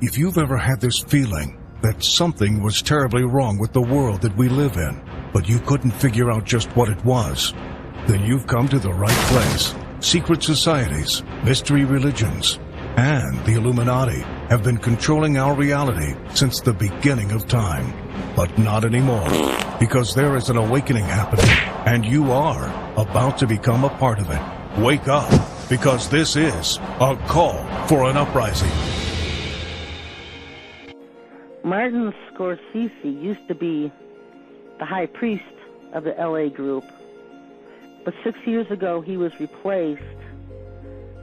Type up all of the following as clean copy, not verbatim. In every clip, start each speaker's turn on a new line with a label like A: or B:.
A: If you've ever had this feeling that something was terribly wrong with the world that we live in, but you couldn't figure out just what it was, then you've come to the right place. Secret societies, mystery religions, and the Illuminati have been controlling our reality since the beginning of time. But not anymore, because there is an awakening happening, and you are about to become a part of it. Wake up, because this is a call for an uprising.
B: Martin Scorsese used to be the high priest of the LA group, but 6 years ago he was replaced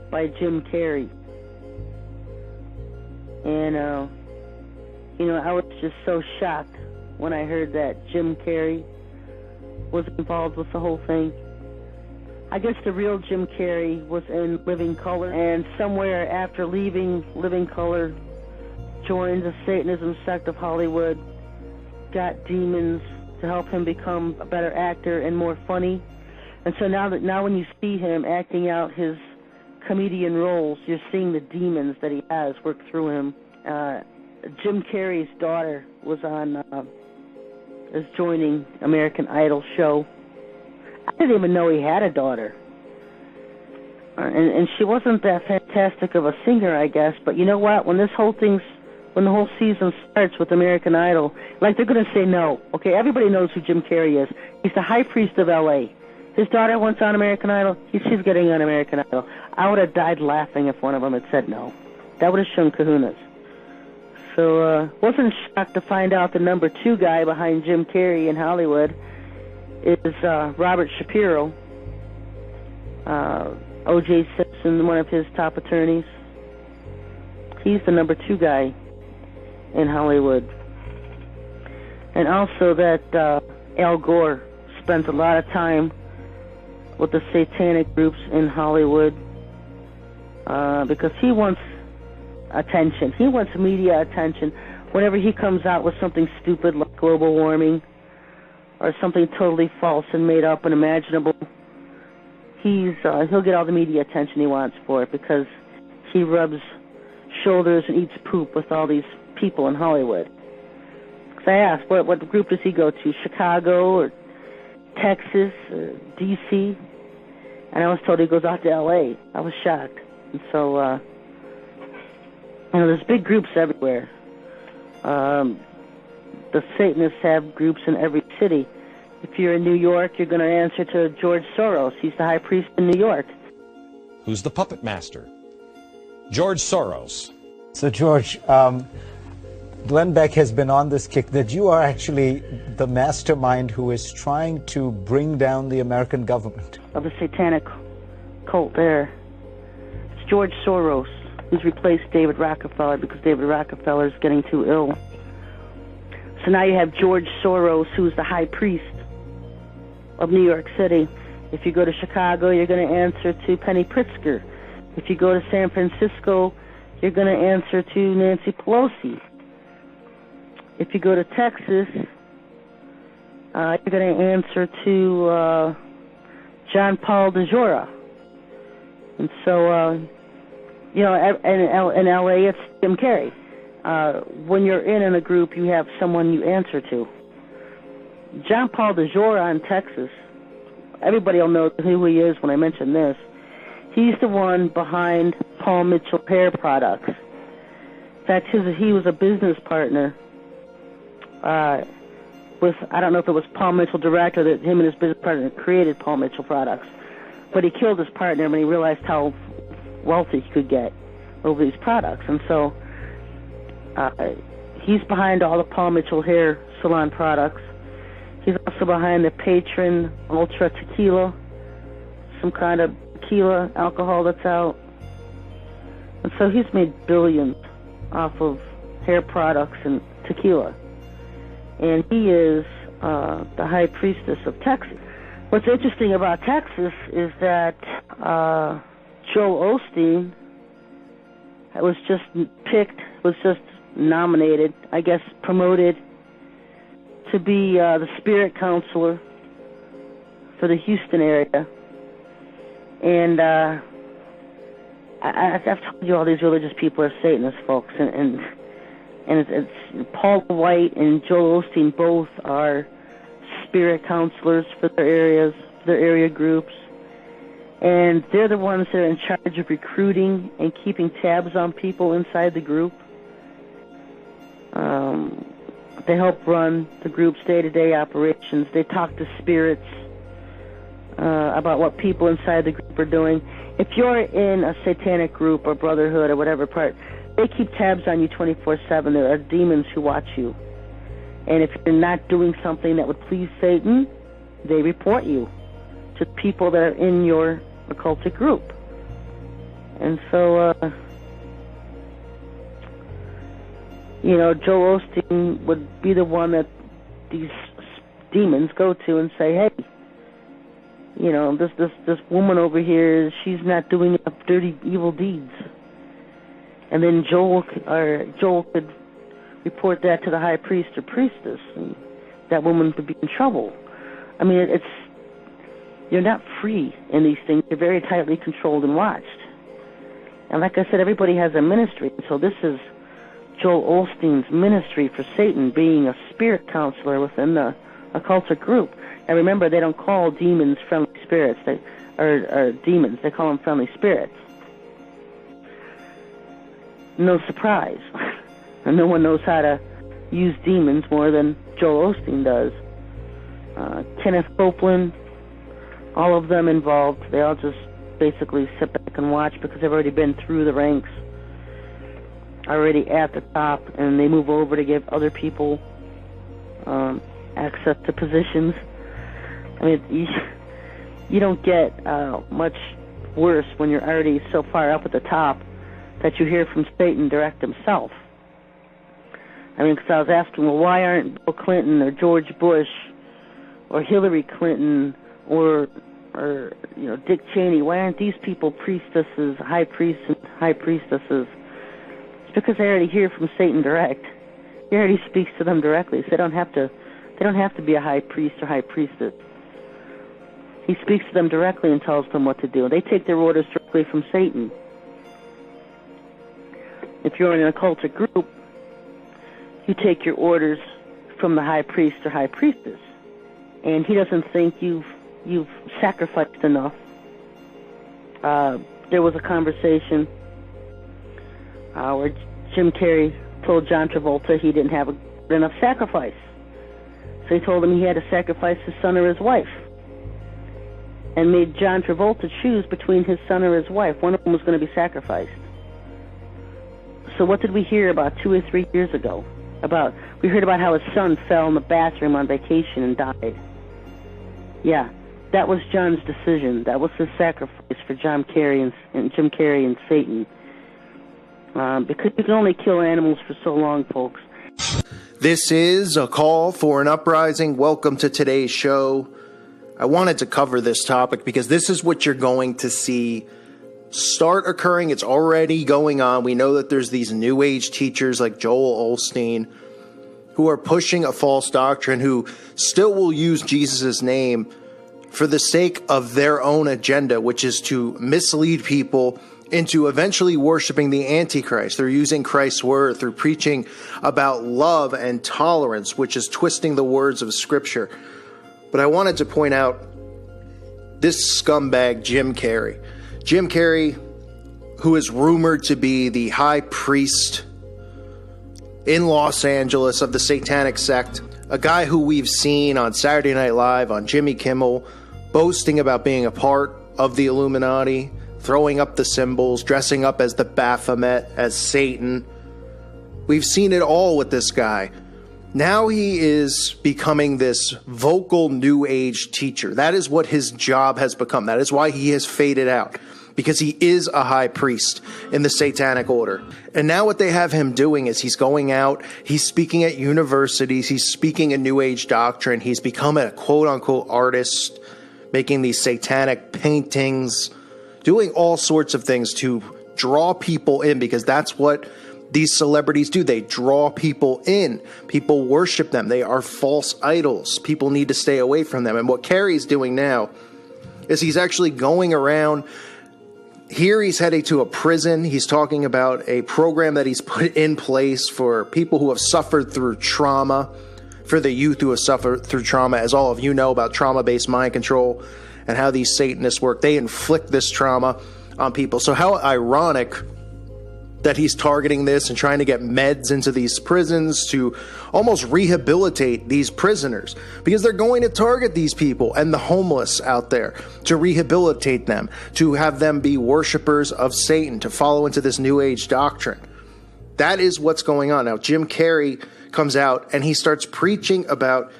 B: by Jim Carrey. And, I was just so shocked when I heard that Jim Carrey was involved with the whole thing. I guess the real Jim Carrey was in Living Color, and somewhere after leaving Living Color, joined the Satanism sect of Hollywood, got demons to help him become a better actor and more funny. And so now when you see him acting out his comedian roles, you're seeing the demons that he has work through him. Jim Carrey's daughter is joining American Idol show. I didn't even know he had a daughter. And she wasn't that fantastic of a singer, I guess. But you know what? When the whole season starts with American Idol, like, they're going to say no. Okay, everybody knows who Jim Carrey is. He's the high priest of L.A. His daughter wants on American Idol. She's getting on American Idol. I would have died laughing if one of them had said no. That would have shown kahunas. So, wasn't shocked to find out the number 2 guy behind Jim Carrey in Hollywood is Robert Shapiro, O.J. Simpson, one of his top attorneys. He's the number 2 guy in Hollywood. And also that Al Gore spends a lot of time with the satanic groups in Hollywood because he wants attention. He wants media attention. Whenever he comes out with something stupid like global warming or something totally false and made up and imaginable, he'll get all the media attention he wants for it because he rubs shoulders and eats poop with all these people in Hollywood. Because I asked, what group does he go to? Chicago or Texas or D.C.? And I was told he goes out to L.A. I was shocked. And so, there's big groups everywhere. The Satanists have groups in every city. If you're in New York, you're going to answer to George Soros. He's the high priest in New York.
C: Who's the puppet master? George Soros.
D: So, George, Glenn Beck has been on this kick that you are actually the mastermind who is trying to bring down the American government.
B: Of the satanic cult there. It's George Soros who's replaced David Rockefeller because David Rockefeller is getting too ill. So now you have George Soros, who's the high priest of New York City. If you go to Chicago, you're going to answer to Penny Pritzker. If you go to San Francisco, you're going to answer to Nancy Pelosi. If you go to Texas, you're going to answer to John Paul DeJoria. And so, in L.A., it's Jim Carrey. When you're in a group, you have someone you answer to. John Paul DeJoria in Texas, everybody will know who he is when I mention this. He's the one behind Paul Mitchell Hair Products. In fact, he was a business partner with, I don't know if it was Paul Mitchell direct or that him and his business partner created Paul Mitchell Products. But he killed his partner when he realized how wealthy he could get over these products. And so he's behind all the Paul Mitchell hair salon products. He's also behind the Patron Ultra Tequila, some kind of tequila alcohol that's out. And so he's made billions off of hair products and tequila. And he is the high priestess of Texas. What's interesting about Texas is that Joel Osteen was just nominated, I guess promoted to be the spirit counselor for the Houston area. And I've told you all these religious people are Satanists, folks, and it's Paul White and Joel Osteen both are spirit counselors for their areas, their area groups, and they're the ones that are in charge of recruiting and keeping tabs on people inside the group. They help run the group's day-to-day operations. They talk to spirits about what people inside the group are doing. If you're in a satanic group or brotherhood or whatever part, they keep tabs on you 24/7. There are demons who watch you. And if you're not doing something that would please Satan, they report you to people that are in your occultic group. And so, Joel Osteen would be the one that these demons go to and say, hey, this woman over here, she's not doing enough dirty, evil deeds. And then Joel could report that to the high priest or priestess, and that woman could be in trouble. I mean, you're not free in these things. You're very tightly controlled and watched. And like I said, everybody has a ministry. So this is Joel Osteen's ministry for Satan, being a spirit counselor within the occultic group. And remember, they don't call demons friendly spirits. Or demons. They call them friendly spirits. No surprise. And no one knows how to use demons more than Joel Osteen does. Kenneth Copeland, all of them involved. They all just basically sit back and watch because they've already been through the ranks, already at the top, and they move over to give other people access to positions. I mean, you don't get much worse when you're already so far up at the top that you hear from Satan direct himself. I mean, because I was asking, well, why aren't Bill Clinton or George Bush or Hillary Clinton or Dick Cheney, why aren't these people priestesses, high priests and high priestesses? It's because they already hear from Satan direct. He already speaks to them directly, so they don't have to be a high priest or high priestess. He speaks to them directly and tells them what to do. They take their orders directly from Satan. If you're in an occultic group, you take your orders from the high priest or high priestess, and he doesn't think you've sacrificed enough. There was a conversation where Jim Carrey told John Travolta he didn't have enough sacrifice, so he told him he had to sacrifice his son or his wife, and made John Travolta choose between his son or his wife. One of them was going to be sacrificed. So what did we hear about 2 or 3 years ago? We heard about how his son fell in the bathroom on vacation and died. Yeah, that was John's decision. That was his sacrifice for Jim Carrey and Satan. Because you can only kill animals for so long, folks.
E: This is A Call for an Uprising. Welcome to today's show. I wanted to cover this topic because this is what you're going to see start occurring. It's already going on. We know that there's these new age teachers like Joel Osteen who are pushing a false doctrine, who still will use Jesus' name for the sake of their own agenda, which is to mislead people into eventually worshiping the Antichrist. They're using Christ's word through preaching about love and tolerance, which is twisting the words of Scripture. But I wanted to point out this scumbag, Jim Carrey. Jim Carrey, who is rumored to be the high priest in Los Angeles of the satanic sect, a guy who we've seen on Saturday Night Live, on Jimmy Kimmel, boasting about being a part of the Illuminati, throwing up the symbols, dressing up as the Baphomet, as Satan. We've seen it all with this guy. Now he is becoming this vocal New Age teacher. That is what his job has become. That is why he has faded out, because he is a high priest in the Satanic Order. And now what they have him doing is he's going out, he's speaking at universities, he's speaking a New Age doctrine, he's become a quote-unquote artist, making these satanic paintings, doing all sorts of things to draw people in, because that's what these celebrities do. They draw people in. People worship them. They are false idols. People need to stay away from them. And what Carrie's doing now is he's actually going around. Here he's heading to a prison. He's talking about a program that he's put in place for people who have suffered through trauma, for the youth who have suffered through trauma. As all of you know about trauma-based mind control and how these Satanists work, they inflict this trauma on people. So how ironic that he's targeting this and trying to get meds into these prisons to almost rehabilitate these prisoners, because they're going to target these people and the homeless out there to rehabilitate them, to have them be worshipers of Satan, to follow into this New Age doctrine. That is what's going on. Now, Jim Carrey comes out and he starts preaching about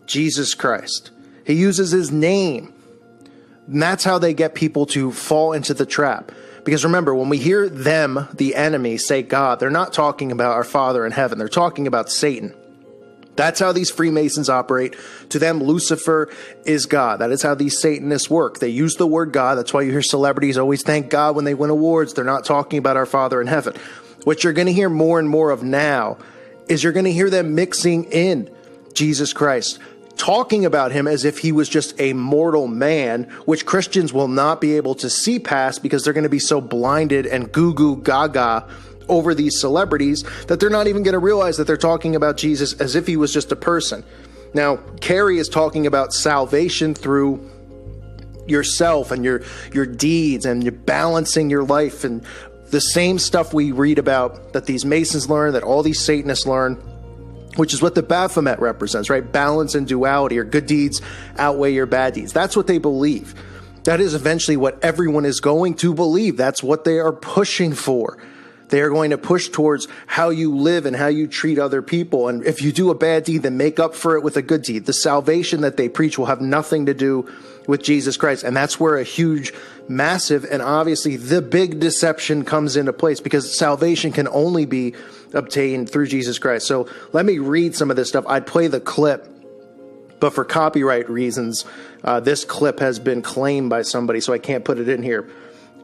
E: Jesus Christ. He uses his name. And that's how they get people to fall into the trap. Because remember, when we hear them, the enemy, say God, they're not talking about our Father in heaven. They're talking about Satan. That's how these Freemasons operate. To them, Lucifer is God. That is how these Satanists work. They use the word God. That's why you hear celebrities always thank God when they win awards. They're not talking about our Father in heaven. What you're going to hear more and more of now is you're going to hear them mixing in Jesus Christ, talking about him as if he was just a mortal man, which Christians will not be able to see past, because they're going to be so blinded and goo-goo gaga over these celebrities that they're not even going to realize that they're talking about Jesus as if he was just a person. Now, Carrie is talking about salvation through yourself and your deeds, and you're balancing your life, and the same stuff we read about that these Masons learn, that all these Satanists learn, which is what the Baphomet represents, right? Balance and duality, or good deeds outweigh your bad deeds. That's what they believe. That is eventually what everyone is going to believe. That's what they are pushing for. They are going to push towards how you live and how you treat other people. And if you do a bad deed, then make up for it with a good deed. The salvation that they preach will have nothing to do with Jesus Christ. And that's where a huge, massive, and obviously the big deception comes into place, because salvation can only be obtained through Jesus Christ. So let me read some of this stuff. I'd play the clip, but for copyright reasons, this clip has been claimed by somebody, so I can't put it in here.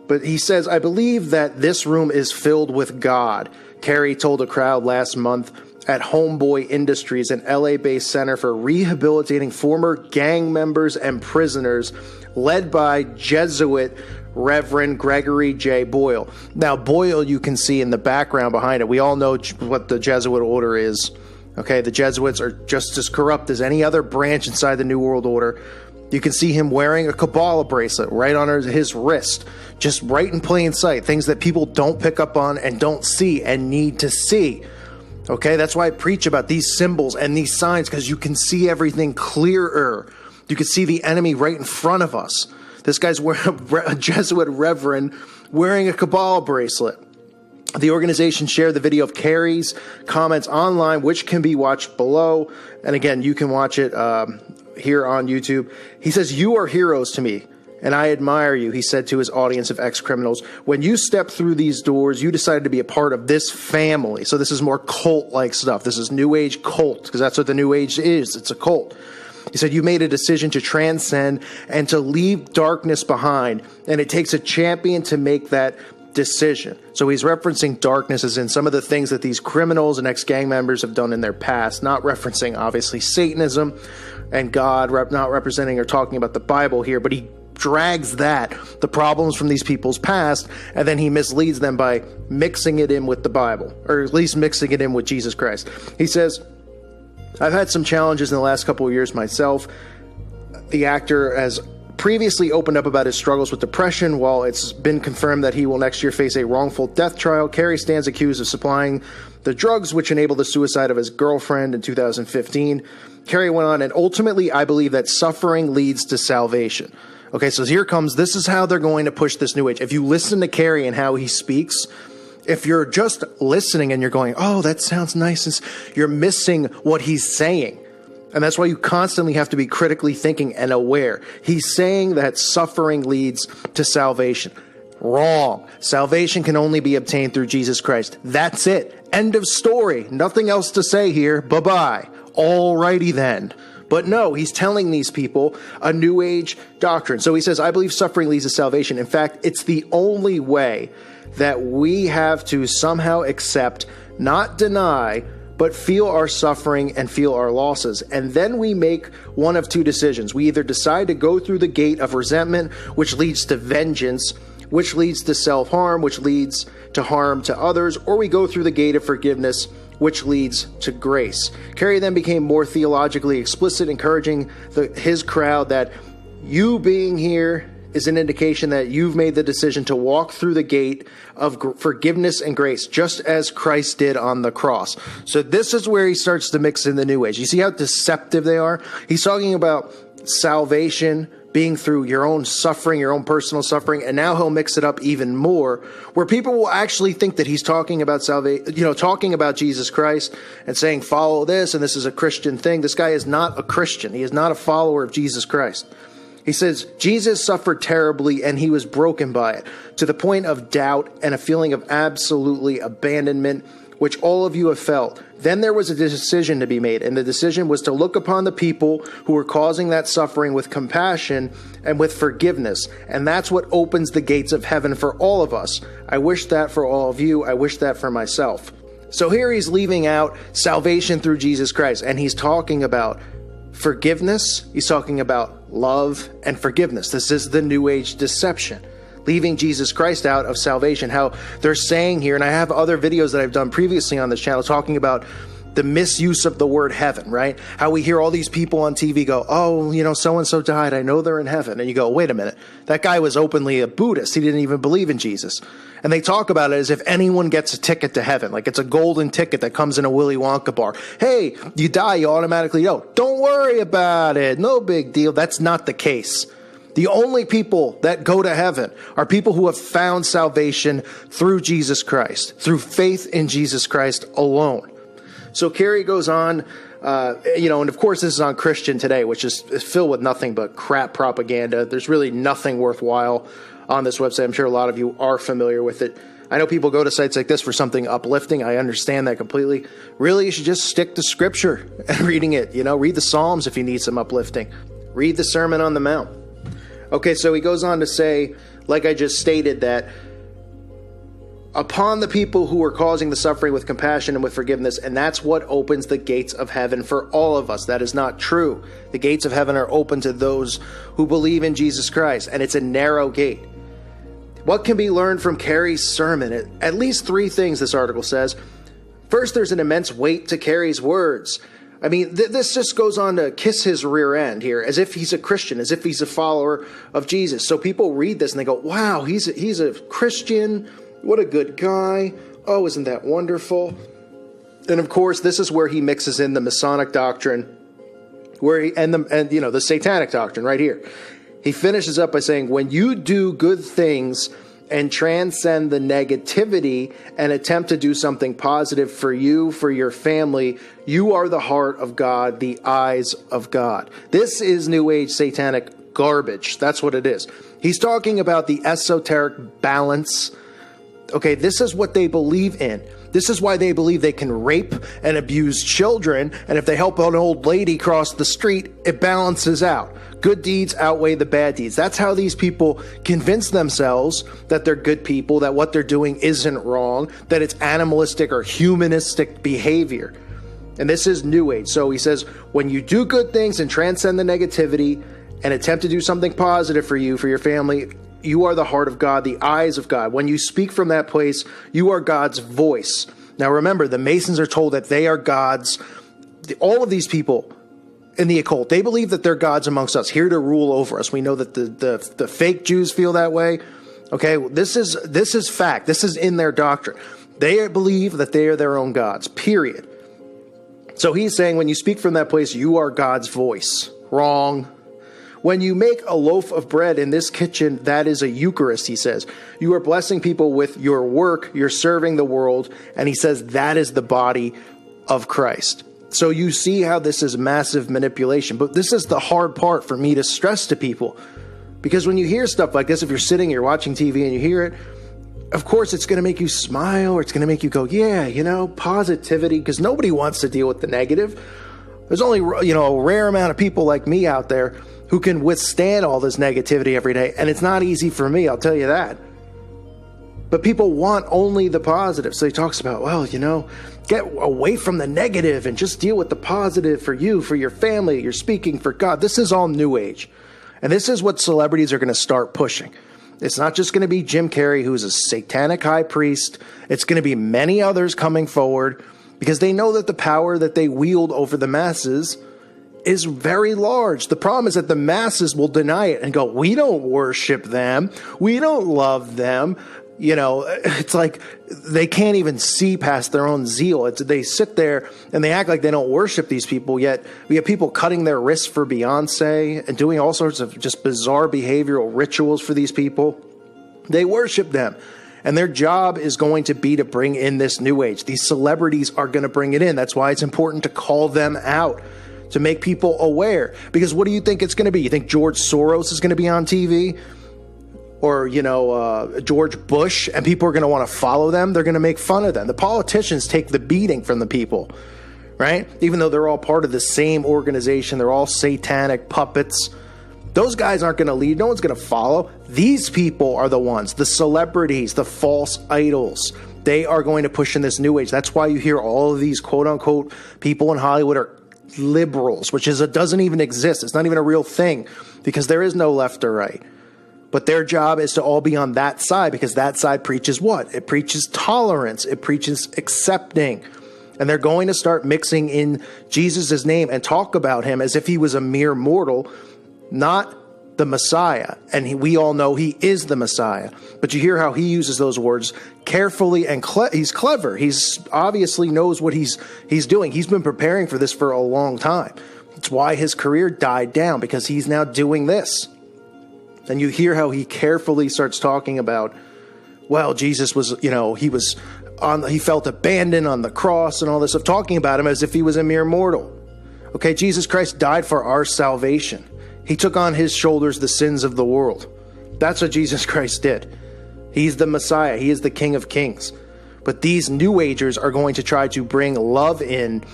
E: But he says, I believe that this room is filled with God. Carrie told a crowd last month at Homeboy Industries, an LA-based center for rehabilitating former gang members and prisoners, led by Jesuit Reverend Gregory J. Boyle. Now, Boyle, you can see in the background behind it. We all know what the Jesuit order is. Okay, the Jesuits are just as corrupt as any other branch inside the New World Order. You can see him wearing a Kabbalah bracelet right on his wrist, just right in plain sight, things that people don't pick up on and don't see and need to see. Okay, that's why I preach about these symbols and these signs, because you can see everything clearer. You can see the enemy right in front of us. This guy's wearing a Jesuit reverend wearing a Kabbalah bracelet. The organization shared the video of Carrie's comments online, which can be watched below. And again, you can watch it here on YouTube. He says, "You are heroes to me, and I admire you," he said to his audience of ex-criminals. "When you stepped through these doors, you decided to be a part of this family." So this is more cult-like stuff. This is New Age cult, because that's what the New Age is. It's a cult. He said, "You made a decision to transcend and to leave darkness behind, and it takes a champion to make that decision." So he's referencing darkness as in some of the things that these criminals and ex-gang members have done in their past, not referencing, obviously, Satanism and God, not representing or talking about the Bible here, but he drags the problems from these people's past, and then he misleads them by mixing it in with the Bible, or at least mixing it in with Jesus Christ. He says, "I've had some challenges in the last couple of years myself." The actor has previously opened up about his struggles with depression. While it's been confirmed that he will next year face a wrongful death trial, Carrie stands accused of supplying the drugs which enabled the suicide of his girlfriend in 2015. Carrie went on, "And ultimately, I believe that suffering leads to salvation. Okay, so here comes, this is how they're going to push this New Age. If you listen to Carey and how he speaks, if you're just listening and you're going, oh, that sounds nice, you're missing what he's saying. And that's why you constantly have to be critically thinking and aware. He's saying that suffering leads to salvation. Wrong. Salvation can only be obtained through Jesus Christ. That's it. End of story. Nothing else to say here. Bye-bye. Alrighty then. But no, he's telling these people a New Age doctrine. So he says, I believe suffering leads to salvation. In fact, it's the only way that we have to somehow accept, not deny, but feel our suffering and feel our losses. And then we make one of two decisions. We either decide to go through the gate of resentment, which leads to vengeance, which leads to self-harm, which leads to harm to others, or we go through the gate of forgiveness, which leads to grace. Carey then became more theologically explicit, encouraging his crowd that you being here is an indication that you've made the decision to walk through the gate of forgiveness and grace, just as Christ did on the cross. So this is where he starts to mix in the New Age. You see how deceptive they are? He's talking about salvation being through your own suffering, your own personal suffering, and now he'll mix it up even more, where people will actually think that he's talking about salvation, talking about Jesus Christ and saying, follow this, and this is a Christian thing. This guy is not a Christian. He is not a follower of Jesus Christ. He says, Jesus suffered terribly and he was broken by it, to the point of doubt and a feeling of absolutely abandonment, which all of you have felt. Then there was a decision to be made, and the decision was to look upon the people who were causing that suffering with compassion and with forgiveness. And that's what opens the gates of heaven for all of us. I wish that for all of you. I wish that for myself. So here he's leaving out salvation through Jesus Christ, and he's talking about forgiveness. He's talking about love and forgiveness. This is the New Age deception, leaving Jesus Christ out of salvation. How they're saying here, and I have other videos that I've done previously on this channel talking about the misuse of the word heaven, right? How we hear all these people on TV go, oh, so-and-so died. I know they're in heaven. And you go, wait a minute. That guy was openly a Buddhist. He didn't even believe in Jesus. And they talk about it as if anyone gets a ticket to heaven. Like it's a golden ticket that comes in a Willy Wonka bar. Hey, you die, you automatically go. Don't worry about it. No big deal. That's not the case. The only people that go to heaven are people who have found salvation through Jesus Christ, through faith in Jesus Christ alone. So Carey goes on, and of course this is on Christian Today, which is filled with nothing but crap propaganda. There's really nothing worthwhile on this website. I'm sure a lot of you are familiar with it. I know people go to sites like this for something uplifting. I understand that completely. Really, you should just stick to scripture and reading it. Read the Psalms if you need some uplifting. Read the Sermon on the Mount. Okay, so he goes on to say, like I just stated, that upon the people who are causing the suffering with compassion and with forgiveness, and that's what opens the gates of heaven for all of us. That is not true. The gates of heaven are open to those who believe in Jesus Christ, and it's a narrow gate. What can be learned from Carey's sermon? At least three things, this article says. First, there's an immense weight to Carey's words. I mean, this just goes on to kiss his rear end here, as if he's a Christian, as if he's a follower of Jesus. So people read this and they go, wow, he's a Christian. What a good guy. Oh, isn't that wonderful? And of course, this is where he mixes in the Masonic doctrine, the Satanic doctrine right here. He finishes up by saying, when you do good things and transcend the negativity and attempt to do something positive for you, for your family, you are the heart of God, the eyes of God. This is New Age satanic garbage. That's what it is. He's talking about the esoteric balance. Okay, this is what they believe in. This is why they believe they can rape and abuse children, and if they help an old lady cross the street, it balances out. Good deeds outweigh the bad deeds. That's how these people convince themselves that they're good people, that what they're doing isn't wrong, that it's animalistic or humanistic behavior. And this is New Age. So he says, when you do good things and transcend the negativity and attempt to do something positive for you, for your family, you are the heart of God, the eyes of God. When you speak from that place, you are God's voice. Now remember, the Masons are told that they are gods. All of these people in the occult, they believe that they're gods amongst us, here to rule over us. We know that the fake Jews feel that way. Okay, this is fact. This is in their doctrine. They believe that they are their own gods, period. So he's saying when you speak from that place, you are God's voice. Wrong. When you make a loaf of bread in this kitchen, that is a Eucharist, he says. You are blessing people with your work. You're serving the world. And he says that is the body of Christ. So you see how this is massive manipulation. But this is the hard part for me to stress to people. Because when you hear stuff like this, if you're sitting, you're watching TV and you hear it, of course, it's going to make you smile, or it's going to make you go, yeah, positivity, because nobody wants to deal with the negative. There's only, a rare amount of people like me out there who can withstand all this negativity every day. And it's not easy for me, I'll tell you that. But people want only the positive. So he talks about, well, get away from the negative and just deal with the positive for you, for your family. You're speaking for God. This is all New Age. And this is what celebrities are going to start pushing. It's not just going to be Jim Carrey, who's a satanic high priest. It's going to be many others coming forward because they know that the power that they wield over the masses is very large. The problem is that the masses will deny it and go, we don't worship them. We don't love them. It's like they can't even see past their own zeal. They sit there and they act like they don't worship these people, yet we have people cutting their wrists for Beyonce and doing all sorts of just bizarre behavioral rituals for these people. They worship them. And their job is going to be to bring in this New Age. These celebrities are going to bring it in. That's why it's important to call them out, to make people aware. Because what do you think it's going to be? You think George Soros is going to be on TV? Or, George Bush, and people are going to want to follow them. They're going to make fun of them. The politicians take the beating from the people, right? Even though they're all part of the same organization, they're all satanic puppets. Those guys aren't going to lead. No one's going to follow. These people are the ones, the celebrities, the false idols. They are going to push in this New Age. That's why you hear all of these quote unquote people in Hollywood are liberals, which doesn't even exist. It's not even a real thing because there is no left or right. But their job is to all be on that side because that side preaches what? It preaches tolerance. It preaches accepting. And they're going to start mixing in Jesus' name and talk about him as if he was a mere mortal, not the Messiah. And we all know he is the Messiah. But you hear how he uses those words carefully and he's clever. He's obviously knows what he's doing. He's been preparing for this for a long time. It's why his career died down because he's now doing this. And you hear how he carefully starts talking about, well, Jesus was, he felt abandoned on the cross and all this stuff, talking about him as if he was a mere mortal. Okay, Jesus Christ died for our salvation. He took on his shoulders the sins of the world. That's what Jesus Christ did. He's the Messiah. He is the King of Kings. But these New Agers are going to try to bring love in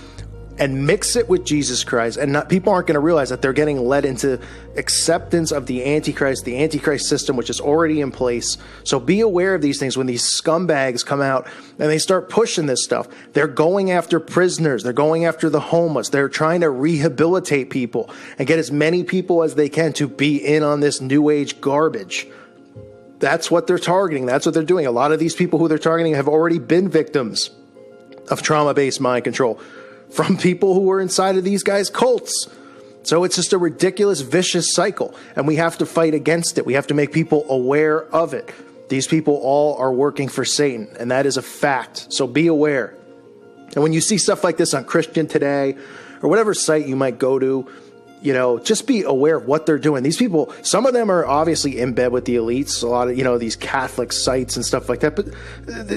E: and mix it with Jesus Christ. And people aren't going to realize that they're getting led into acceptance of the Antichrist system, which is already in place. So be aware of these things when these scumbags come out and they start pushing this stuff. They're going after prisoners. They're going after the homeless. They're trying to rehabilitate people and get as many people as they can to be in on this New Age garbage. That's what they're targeting. That's what they're doing. A lot of these people who they're targeting have already been victims of trauma-based mind control from people who were inside of these guys' cults. So it's just a ridiculous, vicious cycle, and we have to fight against it. We have to make people aware of it. These people all are working for Satan, and that is a fact. So be aware. And when you see stuff like this on Christian Today or whatever site you might go to, just be aware of what they're doing. These people, some of them are obviously in bed with the elites, a lot of, these Catholic sites and stuff like that. But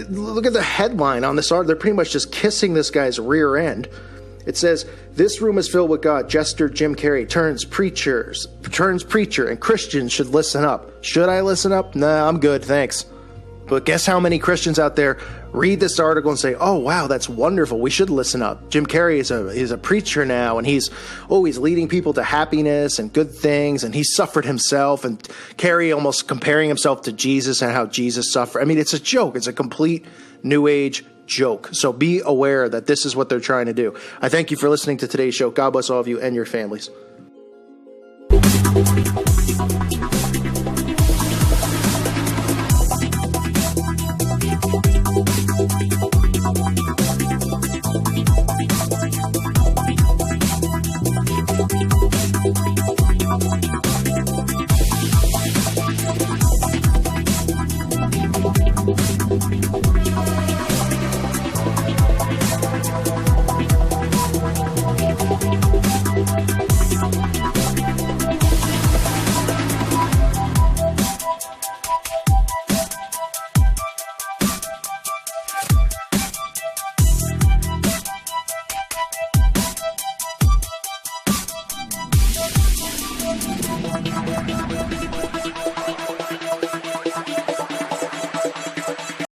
E: look at the headline on this article. They're pretty much just kissing this guy's rear end. It says, "This room is filled with God. Jester Jim Carrey turns preacher, and Christians should listen up." Should I listen up? Nah, I'm good, thanks. But guess how many Christians out there read this article and say, "Oh, wow, that's wonderful. We should listen up. Jim Carrey is a preacher now, and he's leading people to happiness and good things, and he suffered himself." And Carrey almost comparing himself to Jesus and how Jesus suffered. I mean, it's a joke. It's a complete New Age joke. So be aware that this is what they're trying to do. I thank you for listening to today's show. God bless all of you and your families.